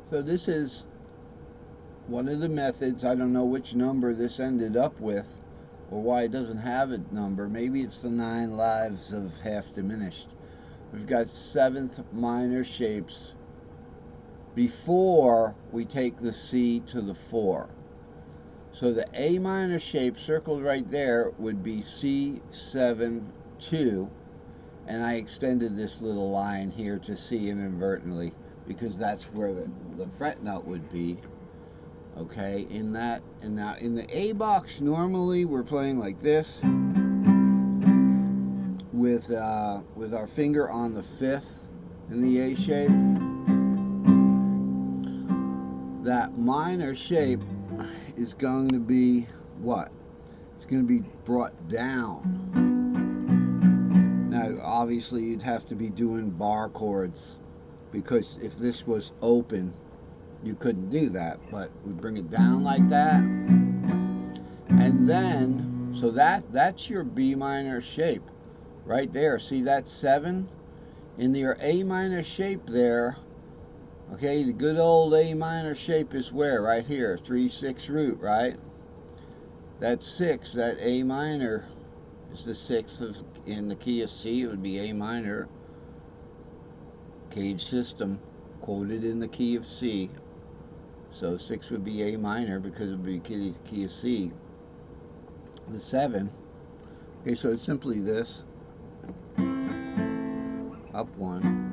So this is one of the methods. I don't know which number this ended up with or why it doesn't have a number. Maybe it's the 9 lives of Half-Diminished. We've got 7th minor shapes before we take the C to the 4. So the A minor shape circled right there would be C7, 2, and I extended this little line here to C inadvertently because that's where the fret note would be. Okay, in the A box, normally we're playing like this with our finger on the 5th in the A shape. That minor shape is going to be what? It's going to be brought down. Now, obviously, you'd have to be doing bar chords because if this was open, you couldn't do that. But we bring it down like that, and then so that's your B minor shape right there. See that 7 in your A minor shape there. Okay, the good old A minor shape is where? Right here, 3/6 root, right? That's 6. That A minor is the 6th of, in the key of C. It would be A minor. Cage system, quoted in the key of C. So 6 would be A minor because it would be key of C. The 7. Okay, so it's simply this. Up 1.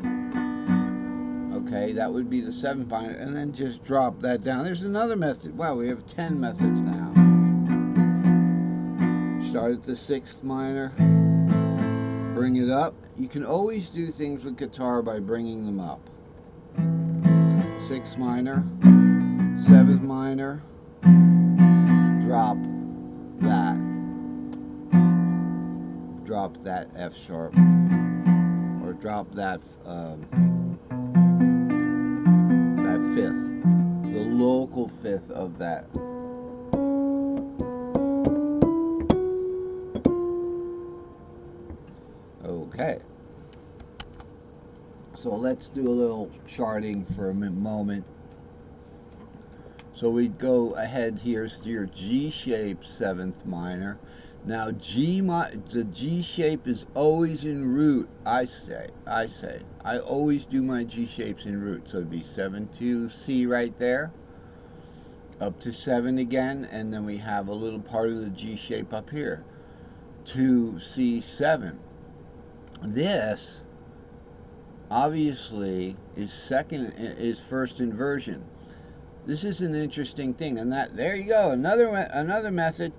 Okay, that would be the 7th minor, and then just drop that down. There's another method. Wow, we have 10 methods now. Start at the 6th minor, bring it up. You can always do things with guitar by bringing them up. 6th minor, 7th minor, drop that F sharp, or drop that 5th, the local 5th of that. Okay, so let's do a little charting for a moment. So we'd go ahead. Here's your G shape 7th minor. Now the G shape is always in root. I say I always do my G shapes in root. So it'd be 7 to C right there, up to 7 again, and then we have a little part of the G shape up here, 2 C7. This obviously is first inversion. This is an interesting thing, and there you go, another method.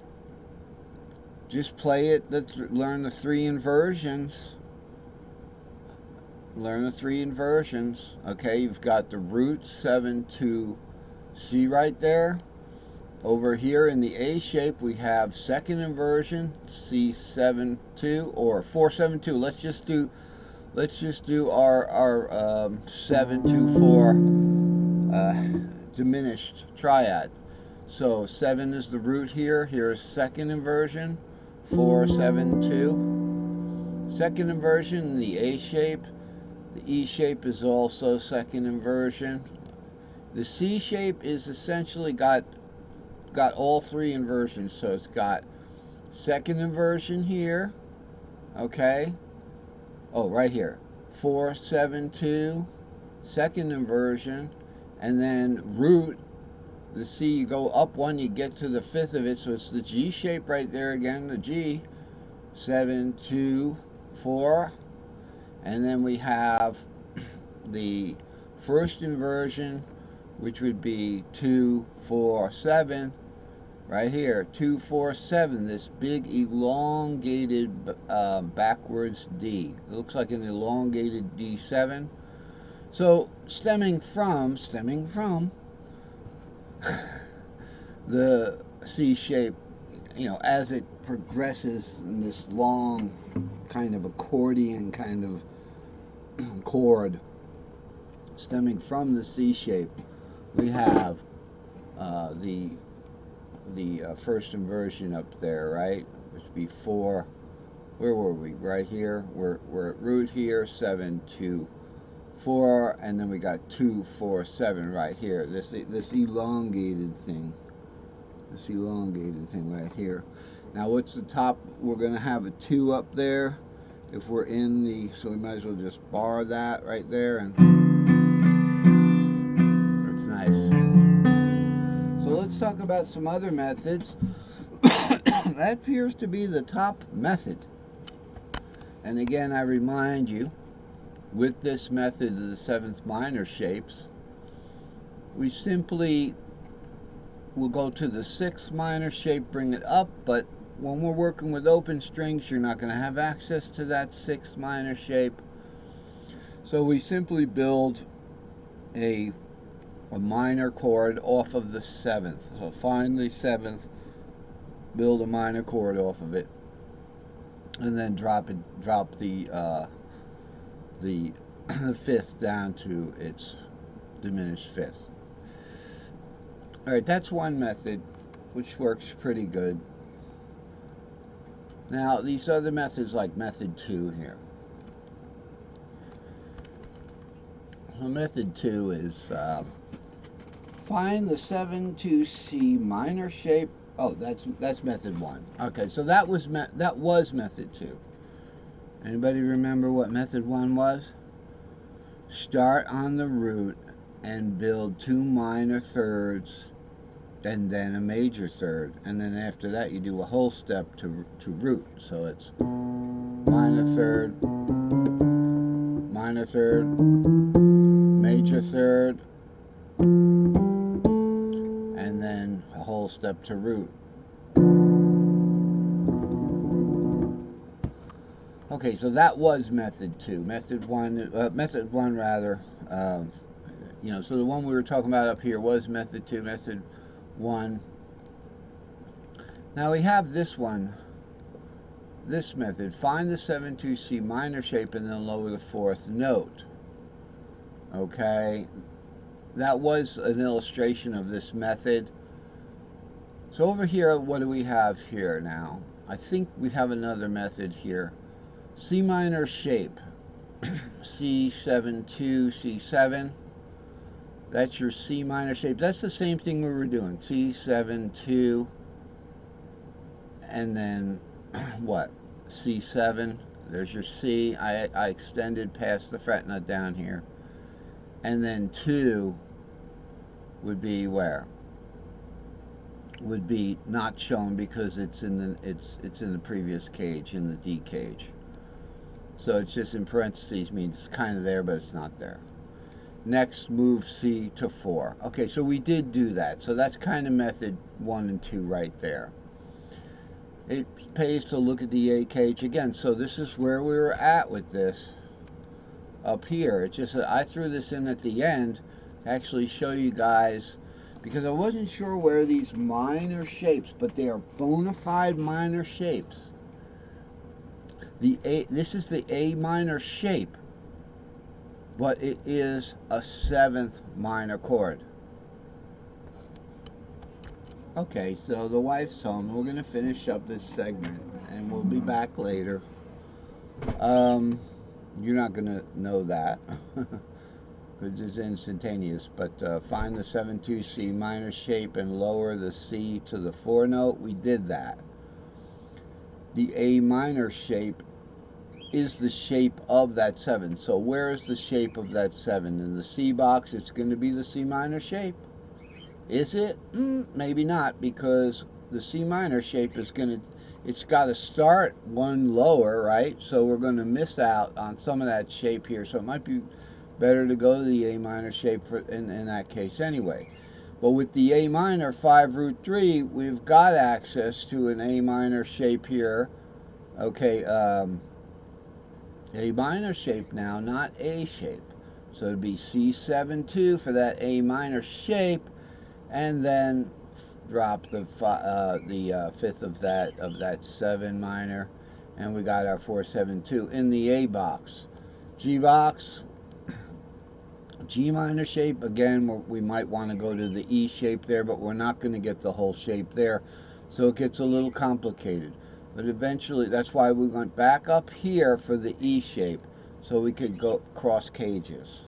Just play it. Learn the 3 inversions. Okay, you've got the root 7 to C right there. Over here in the A shape, we have 2nd inversion, C7 2 or 4/7 2. Let's just do our 7 2 4 diminished triad. So 7 is the root here. Here's 2nd inversion, 4/7 2. 2nd inversion in the A shape. The E shape is also 2nd inversion. The C shape is essentially got all 3 inversions. So it's got 2nd inversion here. Okay. Oh, right here. 4/7 2. 2nd inversion, and then root. The C, you go up 1, you get to the 5th of it, so it's the G shape right there again, the G, 7 2 4, and then we have the 1st inversion, which would be 2 4 7, right here, 2 4 7. This big elongated backwards D. It looks like an elongated D7. So stemming from the C shape, as it progresses in this long kind of accordion kind of chord, stemming from the C shape, we have the 1st inversion up there, right? Which would be 4. Where were we? Right here. We're at root here, 7 2 4, and then we got 2, 4, 7 right here. This elongated thing. This elongated thing right here. Now what's the top? We're going to have a 2 up there if we're in the, so we might as well just bar that right there, and it's nice. So let's talk about some other methods. That appears to be the top method. And again, I remind you, with this method of the 7th minor shapes, we simply will go to the 6th minor shape, bring it up, but when we're working with open strings, you're not going to have access to that 6th minor shape. So we simply build a minor chord off of the 7th. So find the 7th, build a minor chord off of it, and then drop the the 5th down to its diminished 5th. Alright, that's one method, which works pretty good. Now, these other methods, like method 2 here. So method 2 is find the 7-2C minor shape. Oh, that's method 1. Okay, so that was method 2. Anybody remember what method 1 was? Start on the root and build 2 minor thirds and then a major third, and then after that you do a whole step to root. So it's minor third, major third, and then a whole step to root. Okay, so that was method 2. Method 1 rather, you know, so the one we were talking about up here was method 2. Method 1. Now we have this one, this method. Find the 7-2C minor shape and then lower the 4th note. Okay, that was an illustration of this method. So over here, what do we have here now? I think we have another method here. C minor shape. C7, 2, C7. That's your C minor shape. That's the same thing we were doing. C7, 2, and then what? C7. There's your C. I extended past the fret nut down here. And then 2 would be where? Would be not shown because it's in the previous cage, in the D cage. So it's just in parentheses, means it's kind of there, but it's not there. Next, move C to 4. Okay, so we did do that. So that's kind of method 1 and 2 right there. It pays to look at the A cage again. So this is where we were at with this up here. It's just that I threw this in at the end to actually show you guys, because I wasn't sure where these minor shapes, but they are bona fide minor shapes. This is the A minor shape, but it is a 7th minor chord. Okay, so the wife's home. We're going to finish up this segment, and we'll be back later. You're not going to know that because it's instantaneous, but find the 7-2C minor shape and lower the C to the 4 note. We did that. The A minor shape is the shape of that 7. So where is the shape of that 7? In the C box, it's going to be the C minor shape. Is it? Maybe not, because the C minor shape is going to, it's got to start one lower, right? So we're going to miss out on some of that shape here. So it might be better to go to the A minor shape in that case anyway. But with the A minor 5 root 3, we've got access to an A minor shape here. Okay, A minor shape now, not A shape. So it'd be C7 2 for that A minor shape, and then drop the 5th of that 7 minor, and we got our 4-7-2 in the A box. G box, G minor shape. Again, we might want to go to the E shape there, but we're not going to get the whole shape there, so it gets a little complicated. But eventually, that's why we went back up here for the E shape, so we could go cross cages.